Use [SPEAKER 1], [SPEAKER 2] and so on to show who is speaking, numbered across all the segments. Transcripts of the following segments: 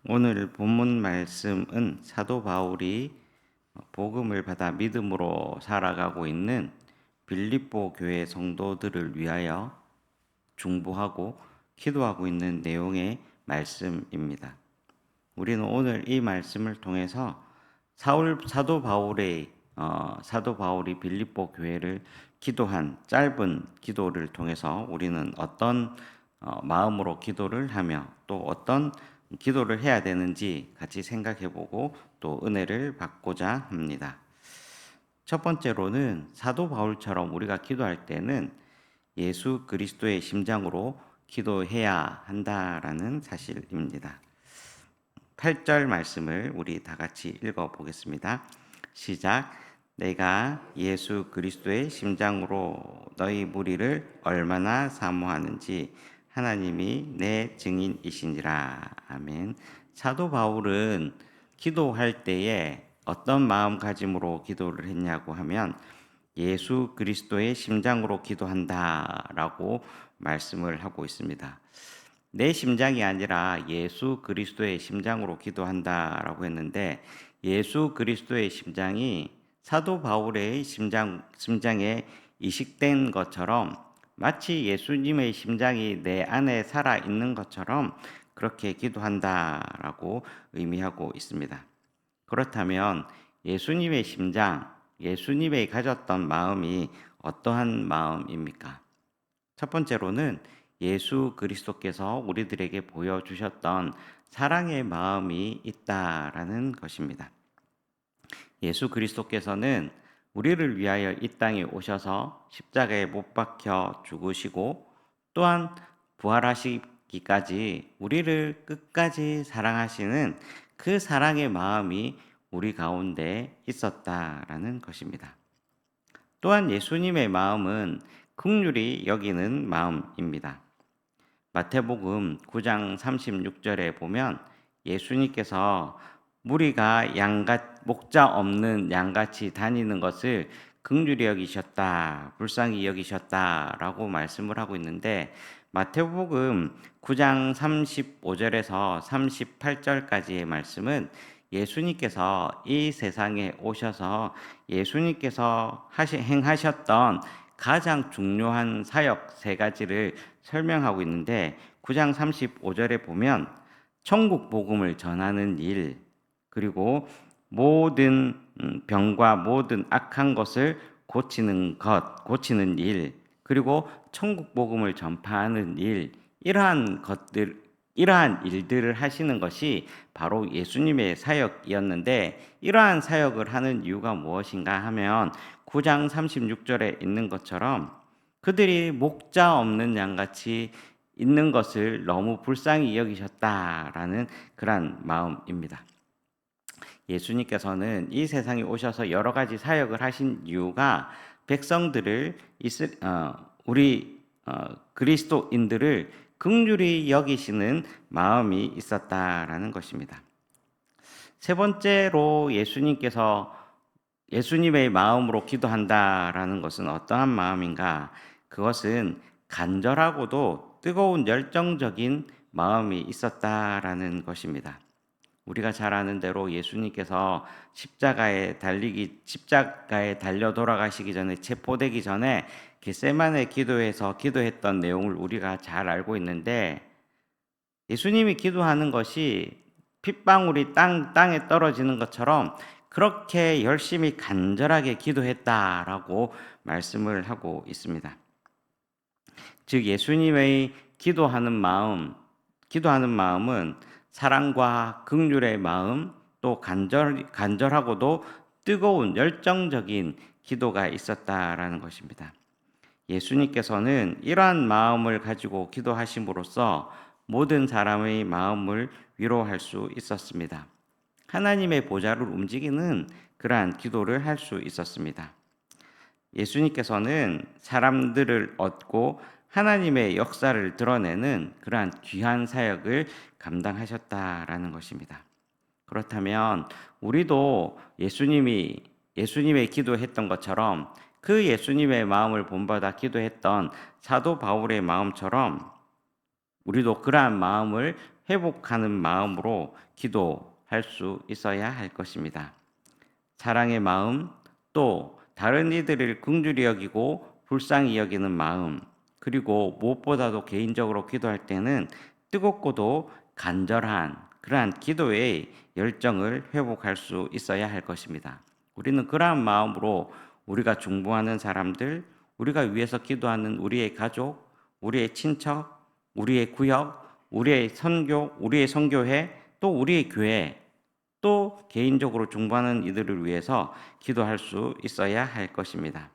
[SPEAKER 1] 오늘 본문 말씀은 사도 바울이 복음을 받아 믿음으로 살아가고 있는 빌립보 교회 성도들을 위하여 중보하고 기도하고 있는 내용의 말씀입니다. 우리는 오늘 이 말씀을 통해서 사도 바울이 빌립보 교회를 기도한 짧은 기도를 통해서 우리는 어떤 마음으로 기도를 하며 또 어떤 기도를 해야 되는지 같이 생각해 보고 또 은혜를 받고자 합니다. 첫 번째로는 사도 바울처럼 우리가 기도할 때는 예수 그리스도의 심장으로 기도해야 한다라는 사실입니다. 8절 말씀을 우리 다 같이 읽어 보겠습니다. 시작. 내가 예수 그리스도의 심장으로 너희 무리를 얼마나 사모하는지 하나님이 내 증인이시니라. 아멘. 사도 바울은 기도할 때에 어떤 마음가짐으로 기도를 했냐고 하면 예수 그리스도의 심장으로 기도한다라고 말씀을 하고 있습니다. 내 심장이 아니라 예수 그리스도의 심장으로 기도한다라고 했는데 예수 그리스도의 심장이 사도 바울의 심장에 이식된 것처럼 마치 예수님의 심장이 내 안에 살아 있는 것처럼 그렇게 기도한다라고 의미하고 있습니다. 그렇다면 예수님의 심장, 예수님이 가졌던 마음이 어떠한 마음입니까? 첫 번째로는 예수 그리스도께서 우리들에게 보여주셨던 사랑의 마음이 있다라는 것입니다. 예수 그리스도께서는 우리를 위하여 이 땅에 오셔서 십자가에 못 박혀 죽으시고 또한 부활하시기까지 우리를 끝까지 사랑하시는 그 사랑의 마음이 우리 가운데 있었다라는 것입니다. 또한 예수님의 마음은 긍휼히 여기는 마음입니다. 마태복음 9장 36절에 보면 예수님께서 무리가 목자 없는 양같이 다니는 것을 긍휼히 여기셨다, 불쌍히 여기셨다라고 말씀을 하고 있는데 마태복음 9장 35절에서 38절까지의 말씀은 예수님께서 이 세상에 오셔서 예수님께서 행하셨던 가장 중요한 사역 세 가지를 설명하고 있는데 9장 35절에 보면 천국 복음을 전하는 일, 그리고 모든 병과 모든 악한 것을 고치는 일, 그리고 천국 복음을 전파하는 일, 이러한 일들을 하시는 것이 바로 예수님의 사역이었는데 이러한 사역을 하는 이유가 무엇인가 하면 9장 36절에 있는 것처럼 그들이 목자 없는 양같이 있는 것을 너무 불쌍히 여기셨다라는 그런 마음입니다. 예수님께서는 이 세상에 오셔서 여러 가지 사역을 하신 이유가 백성들을 우리 그리스도인들을 긍휼히 여기시는 마음이 있었다라는 것입니다. 세 번째로 예수님의 마음으로 기도한다라는 것은 어떠한 마음인가? 그것은 간절하고도 뜨거운 열정적인 마음이 있었다라는 것입니다. 우리가 잘 아는 대로 예수님께서 십자가에 달려 돌아가시기 전에 체포되기 전에 겟세마네 기도에서 기도했던 내용을 우리가 잘 알고 있는데 예수님이 기도하는 것이 핏방울이 땅에 떨어지는 것처럼 그렇게 열심히 간절하게 기도했다라고 말씀을 하고 있습니다. 즉 예수님의 기도하는 마음은 사랑과 긍휼의 마음, 또 간절하고도 뜨거운 열정적인 기도가 있었다라는 것입니다. 예수님께서는 이러한 마음을 가지고 기도하심으로써 모든 사람의 마음을 위로할 수 있었습니다. 하나님의 보좌를 움직이는 그러한 기도를 할 수 있었습니다. 예수님께서는 사람들을 얻고 하나님의 역사를 드러내는 그러한 귀한 사역을 감당하셨다라는 것입니다. 그렇다면 우리도 예수님의 기도했던 것처럼 그 예수님의 마음을 본받아 기도했던 사도 바울의 마음처럼 우리도 그러한 마음을 회복하는 마음으로 기도할 수 있어야 할 것입니다. 사랑의 마음, 또 다른 이들을 긍휼히 여기고 불쌍히 여기는 마음, 그리고 무엇보다도 개인적으로 기도할 때는 뜨겁고도 간절한 그러한 기도의 열정을 회복할 수 있어야 할 것입니다. 우리는 그러한 마음으로 우리가 중보하는 사람들, 우리가 위해서 기도하는 우리의 가족, 우리의 친척, 우리의 구역, 우리의 선교, 우리의 선교회, 또 우리의 교회, 또 개인적으로 중보하는 이들을 위해서 기도할 수 있어야 할 것입니다.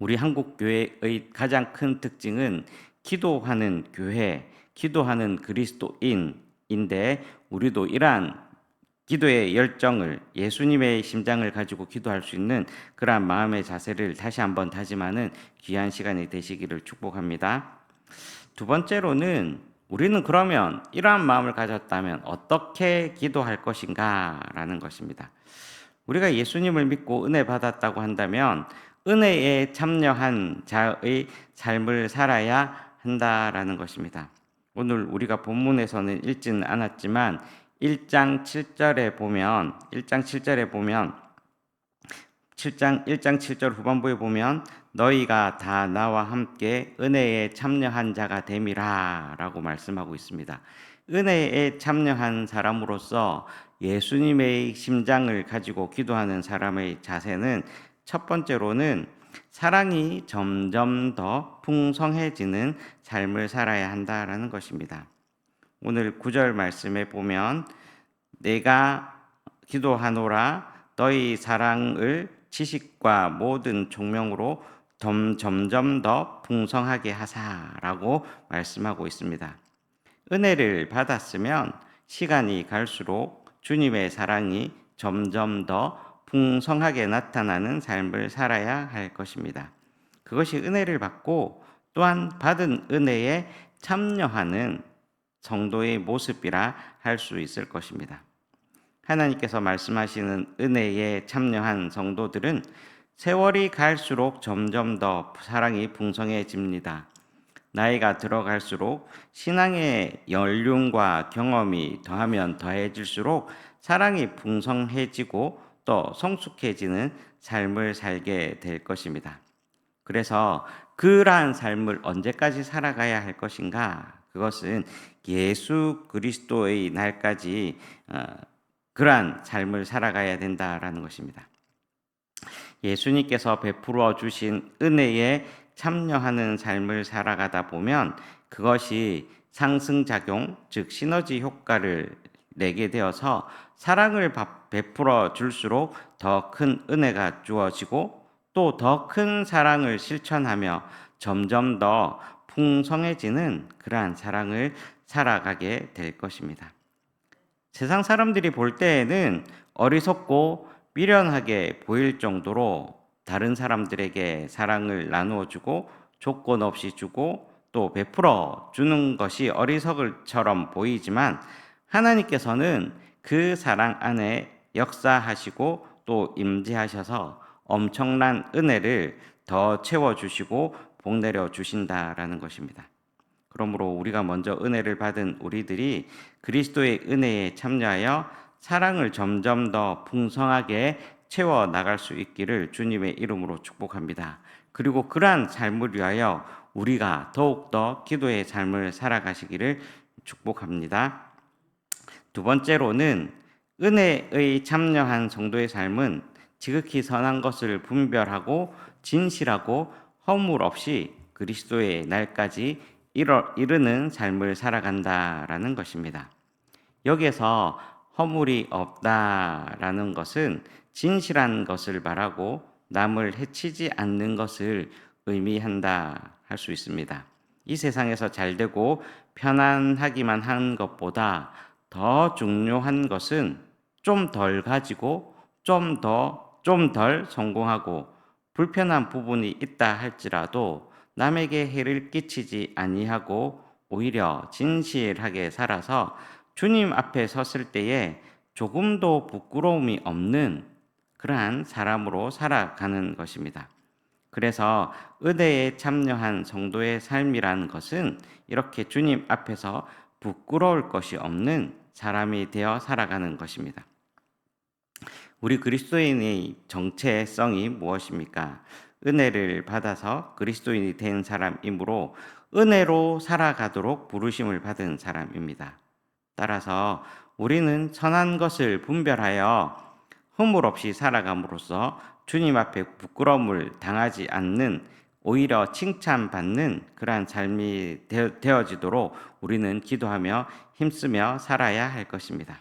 [SPEAKER 1] 우리 한국 교회의 가장 큰 특징은 기도하는 교회, 기도하는 그리스도인인데, 우리도 이러한 기도의 열정을, 예수님의 심장을 가지고 기도할 수 있는 그러한 마음의 자세를 다시 한번 다짐하는 귀한 시간이 되시기를 축복합니다. 두 번째로는, 우리는 그러면 이러한 마음을 가졌다면 어떻게 기도할 것인가 라는 것입니다. 우리가 예수님을 믿고 은혜 받았다고 한다면 은혜에 참여한 자의 삶을 살아야 한다라는 것입니다. 오늘 우리가 본문에서는 읽지는 않았지만 1장 7절에 보면 1장 7절 후반부에 보면 너희가 다 나와 함께 은혜에 참여한 자가 됨이라 라고 말씀하고 있습니다. 은혜에 참여한 사람으로서 예수님의 심장을 가지고 기도하는 사람의 자세는 첫 번째로는 사랑이 점점 더 풍성해지는 삶을 살아야 한다라는 것입니다. 오늘 9절 말씀에 보면 내가 기도하노라 너희 사랑을 지식과 모든 총명으로 점점 더 풍성하게 하사라고 말씀하고 있습니다. 은혜를 받았으면 시간이 갈수록 주님의 사랑이 점점 더 풍성하게 나타나는 삶을 살아야 할 것입니다. 그것이 은혜를 받고 또한 받은 은혜에 참여하는 성도의 모습이라 할 수 있을 것입니다. 하나님께서 말씀하시는 은혜에 참여한 성도들은 세월이 갈수록 점점 더 사랑이 풍성해집니다. 나이가 들어갈수록 신앙의 연륜과 경험이 더하면 더해질수록 사랑이 풍성해지고 또 성숙해지는 삶을 살게 될 것입니다. 그래서 그러한 삶을 언제까지 살아가야 할 것인가? 그것은 예수 그리스도의 날까지 그러한 삶을 살아가야 된다라는 것입니다. 예수님께서 베풀어 주신 은혜에 참여하는 삶을 살아가다 보면 그것이 상승작용, 즉 시너지 효과를 내게 되어서 사랑을 베풀어 줄수록 더 큰 은혜가 주어지고 또 더 큰 사랑을 실천하며 점점 더 풍성해지는 그러한 사랑을 살아가게 될 것입니다. 세상 사람들이 볼 때에는 어리석고 미련하게 보일 정도로 다른 사람들에게 사랑을 나누어 주고 조건 없이 주고 또 베풀어 주는 것이 어리석을처럼 보이지만 하나님께서는 그 사랑 안에 역사하시고 또 임재하셔서 엄청난 은혜를 더 채워주시고 복내려 주신다라는 것입니다. 그러므로 우리가 먼저 은혜를 받은 우리들이 그리스도의 은혜에 참여하여 사랑을 점점 더 풍성하게 채워 나갈 수 있기를 주님의 이름으로 축복합니다. 그리고 그러한 삶을 위하여 우리가 더욱더 기도의 삶을 살아가시기를 축복합니다. 두 번째로는 은혜의 참여한 성도의 삶은 지극히 선한 것을 분별하고 진실하고 허물 없이 그리스도의 날까지 이르는 삶을 살아간다라는 것입니다. 여기에서 허물이 없다라는 것은 진실한 것을 말하고 남을 해치지 않는 것을 의미한다 할 수 있습니다. 이 세상에서 잘되고 편안하기만 한 것보다 더 중요한 것은 좀 덜 가지고 좀 덜 성공하고 불편한 부분이 있다 할지라도 남에게 해를 끼치지 아니하고 오히려 진실하게 살아서 주님 앞에 섰을 때에 조금도 부끄러움이 없는 그러한 사람으로 살아가는 것입니다. 그래서 은혜에 참여한 성도의 삶이라는 것은 이렇게 주님 앞에서 부끄러울 것이 없는 사람이 되어 살아가는 것입니다. 우리 그리스도인의 정체성이 무엇입니까? 은혜를 받아서 그리스도인이 된 사람이므로 은혜로 살아가도록 부르심을 받은 사람입니다. 따라서 우리는 선한 것을 분별하여 허물 없이 살아감으로써 주님 앞에 부끄러움을 당하지 않는, 오히려 칭찬받는 그러한 삶이 되어지도록 우리는 기도하며 힘쓰며 살아야 할 것입니다.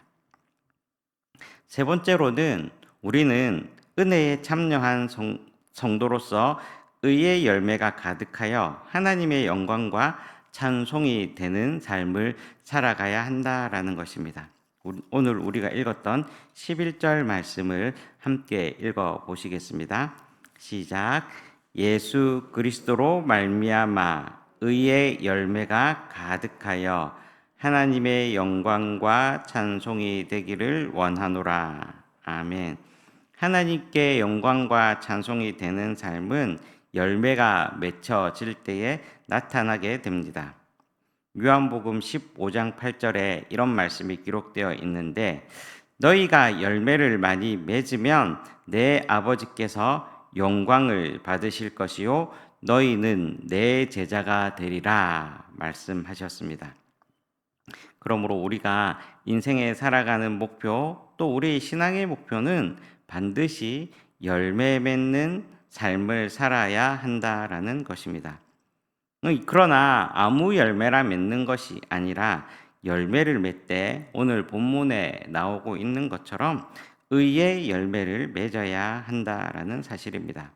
[SPEAKER 1] 세 번째로는 우리는 은혜에 참여한 성도로서 의의 열매가 가득하여 하나님의 영광과 찬송이 되는 삶을 살아가야 한다라는 것입니다. 오늘 우리가 읽었던 11절 말씀을 함께 읽어 보시겠습니다. 시작. 예수 그리스도로 말미암아 의의 열매가 가득하여 하나님의 영광과 찬송이 되기를 원하노라. 아멘. 하나님께 영광과 찬송이 되는 삶은 열매가 맺혀질 때에 나타나게 됩니다. 요한복음 15장 8절에 이런 말씀이 기록되어 있는데, 너희가 열매를 많이 맺으면 내 아버지께서 영광을 받으실 것이요 너희는 내 제자가 되리라 말씀하셨습니다. 그러므로 우리가 인생에 살아가는 목표, 또 우리 신앙의 목표는 반드시 열매 맺는 삶을 살아야 한다라는 것입니다. 그러나 아무 열매라 맺는 것이 아니라 열매를 맺되 오늘 본문에 나오고 있는 것처럼 의의 열매를 맺어야 한다라는 사실입니다.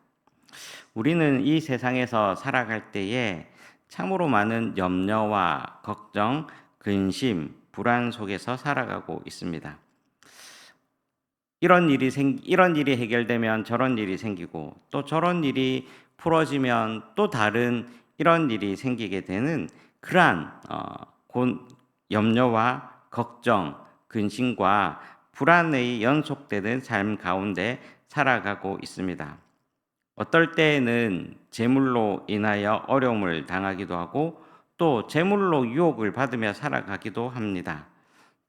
[SPEAKER 1] 우리는 이 세상에서 살아갈 때에 참으로 많은 염려와 걱정, 근심, 불안 속에서 살아가고 있습니다. 이런 일이 해결되면 저런 일이 생기고, 또 저런 일이 풀어지면 또 다른 이런 일이 생기게 되는 그러한 염려와 걱정, 근심과 불안의 연속되는 삶 가운데 살아가고 있습니다. 어떨 때에는 재물로 인하여 어려움을 당하기도 하고, 또 재물로 유혹을 받으며 살아가기도 합니다.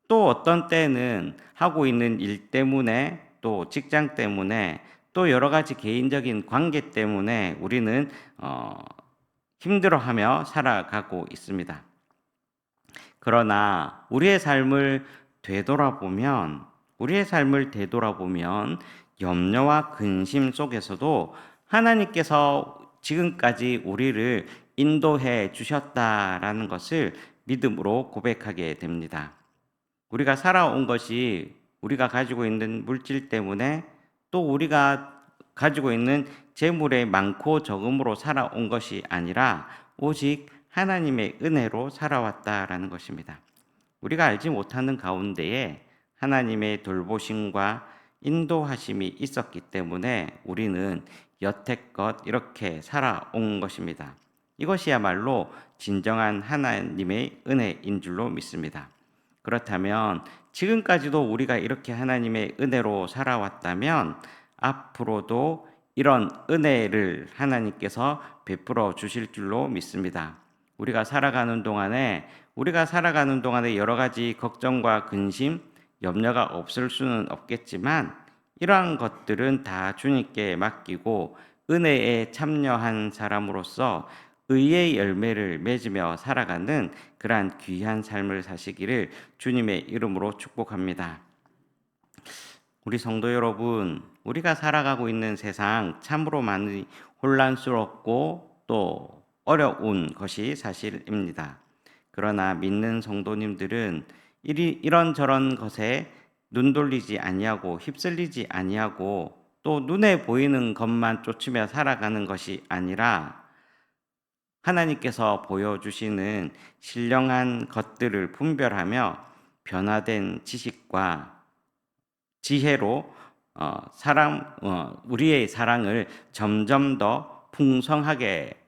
[SPEAKER 1] 또 어떤 때는 하고 있는 일 때문에, 또 직장 때문에, 또 여러 가지 개인적인 관계 때문에 우리는 힘들어하며 살아가고 있습니다. 그러나 우리의 삶을 되돌아보면 염려와 근심 속에서도 하나님께서 지금까지 우리를 인도해 주셨다라는 것을 믿음으로 고백하게 됩니다. 우리가 살아온 것이 우리가 가지고 있는 물질 때문에, 또 우리가 가지고 있는 재물의 많고 적음으로 살아온 것이 아니라 오직 하나님의 은혜로 살아왔다라는 것입니다. 우리가 알지 못하는 가운데에 하나님의 돌보심과 인도하심이 있었기 때문에 우리는 여태껏 이렇게 살아온 것입니다. 이것이야말로 진정한 하나님의 은혜인 줄로 믿습니다. 그렇다면 지금까지도 우리가 이렇게 하나님의 은혜로 살아왔다면 앞으로도 이런 은혜를 하나님께서 베풀어 주실 줄로 믿습니다. 우리가 살아가는 동안에 여러 가지 걱정과 근심, 염려가 없을 수는 없겠지만, 이러한 것들은 다 주님께 맡기고 은혜에 참여한 사람으로서 의의 열매를 맺으며 살아가는 그러한 귀한 삶을 사시기를 주님의 이름으로 축복합니다. 우리 성도 여러분, 우리가 살아가고 있는 세상 참으로 많이 혼란스럽고 또 어려운 것이 사실입니다. 그러나 믿는 성도님들은 이런저런 것에 눈 돌리지 아니하고 휩쓸리지 아니하고, 또 눈에 보이는 것만 쫓으며 살아가는 것이 아니라 하나님께서 보여주시는 신령한 것들을 분별하며 변화된 지식과 지혜로 우리의 사랑을 점점 더 풍성하게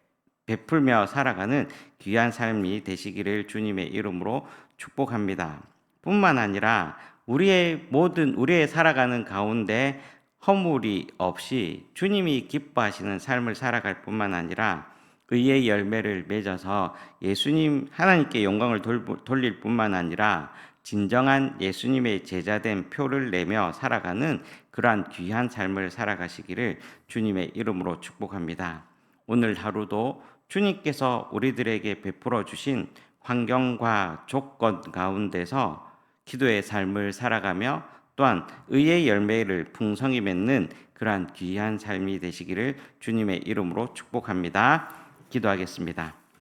[SPEAKER 1] 베풀며 살아가는 귀한 삶이 되시기를 주님의 이름으로 축복합니다. 뿐만 아니라 우리의 살아가는 가운데 허물이 없이 주님이 기뻐하시는 삶을 살아갈 뿐만 아니라 의의 열매를 맺어서 예수님 하나님께 영광을 돌릴 뿐만 아니라 진정한 예수님의 제자된 표를 내며 살아가는 그러한 귀한 삶을 살아가시기를 주님의 이름으로 축복합니다. 오늘 하루도 주님께서 우리들에게 베풀어 주신 환경과 조건 가운데서 기도의 삶을 살아가며 또한 의의 열매를 풍성히 맺는 그러한 귀한 삶이 되시기를 주님의 이름으로 축복합니다. 기도하겠습니다.